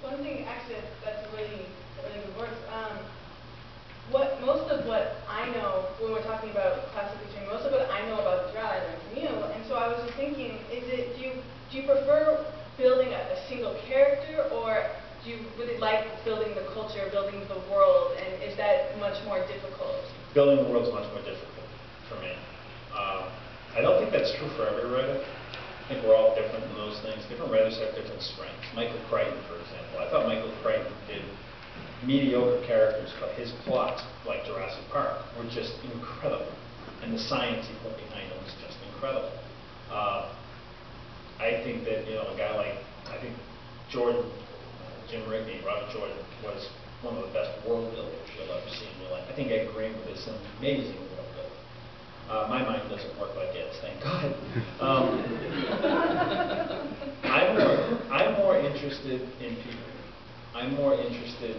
one thing, actually, that's really good words. Most of what I know when we're talking about classic history, most of what I know about the Drow Islands, and so I was just thinking, do you prefer building a single character, or do you really like building the culture, building the world, and is that much more difficult? Building the world is much more difficult for me. I don't think that's true for every writer. I think we're all different in those things. Different writers have different strengths. Michael Crichton, for example. I thought Michael Crichton did mediocre characters, but his plots, like Jurassic Park, were just incredible. And the science he put behind them was just incredible. I think that, a guy like, Jordan, Jim Rigney, Robert Jordan, was one of the best world builders you'll ever see in your life. I think Ed Green is an amazing world builder. My mind doesn't work like Ed's, thank God. I'm more interested in people. I'm more interested.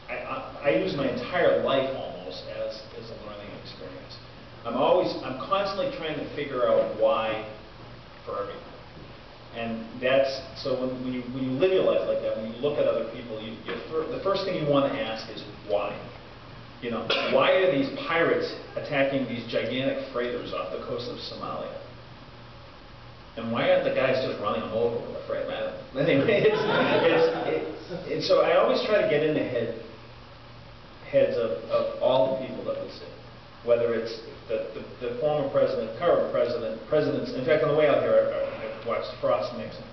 I use my entire life almost as a learning experience. I'm constantly trying to figure out why for everything. And that's, so when you live your life like that, when you look at other people, the first thing you want to ask is why. Why are these pirates attacking these gigantic freighters off the coast of Somalia? And why aren't the guys just running them over with a freight? Anyway, so I always try to get in the heads of all the people that we see, whether it's the former president, current presidents. In fact, on the way out here, I watched Frost Nixon.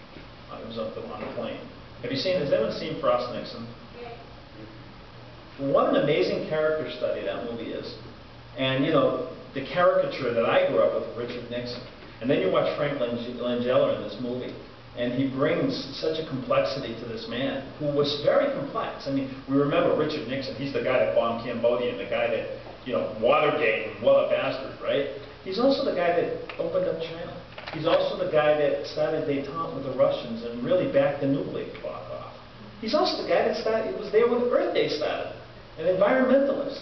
It was on the plane. Has anyone seen Frost Nixon? What an amazing character study that movie is. And, the caricature that I grew up with, Richard Nixon. And then you watch Frank Langella in this movie, and he brings such a complexity to this man, who was very complex. I mean, we remember Richard Nixon. He's the guy that bombed Cambodia, and the guy that, Watergate, and what a bastard, right? He's also the guy that opened up China. He's also the guy that started détente with the Russians and really backed the nuclear clock off. He's also the guy that was there when Earth Day started. An environmentalist.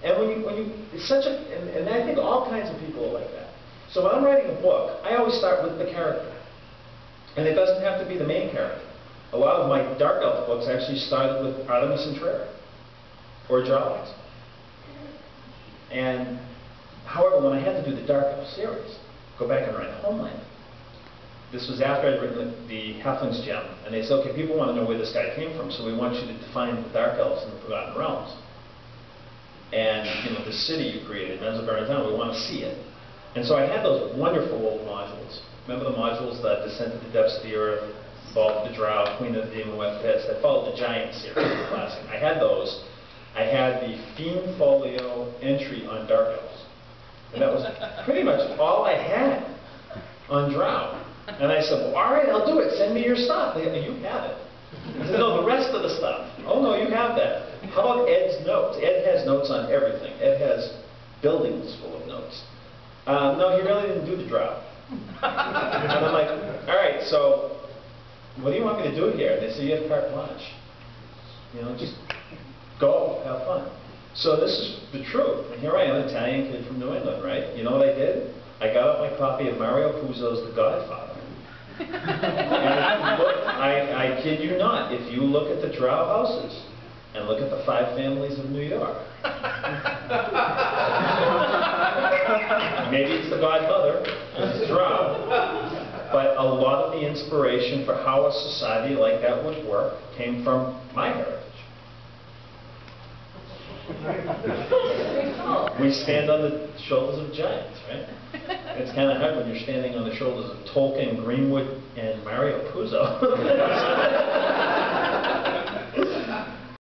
And and I think all kinds of people are like that. So when I'm writing a book, I always start with the character. And it doesn't have to be the main character. A lot of my Dark Elf books actually started with Artemis and Trera, or Drow. And, however, when I had to do the Dark Elf series, go back and write Homeland. This was after I'd written the Halfling's Gem, and they said, okay, people want to know where this guy came from, so we want you to define the Dark Elves in the Forgotten Realms. And, the city you created, Menzoberranzan, we want to see it. And so I had those wonderful old modules. Remember the modules that Descent to the Depths of the Earth, Vault of the Drow, Queen of the Demon West Pits, that followed the Giant series, the classic. I had those. I had the Fiend Folio entry on Dark Elves. And that was pretty much all I had on Drow. And I said, well, all right, I'll do it. Send me your stuff. They, you have it. I said, no, the rest of the stuff. Oh, no, you have that. How about Ed's notes? Ed has notes on everything. Ed has buildings full of notes. No, he really didn't do the Drow. And I'm like, all right, so what do you want me to do here? And they said, you have carte blanche. Just go, have fun. So this is the truth. And here I am, an Italian kid from New England, right? You know what I did? I got out my copy of Mario Puzo's The Godfather. And I kid you not, if you look at the Drow houses and look at the 5 families of New York, maybe it's the godmother, it's Drow, but a lot of the inspiration for how a society like that would work came from my heritage. We stand on the shoulders of giants, right? It's kind of hard when you're standing on the shoulders of Tolkien, Greenwood, and Mario Puzo.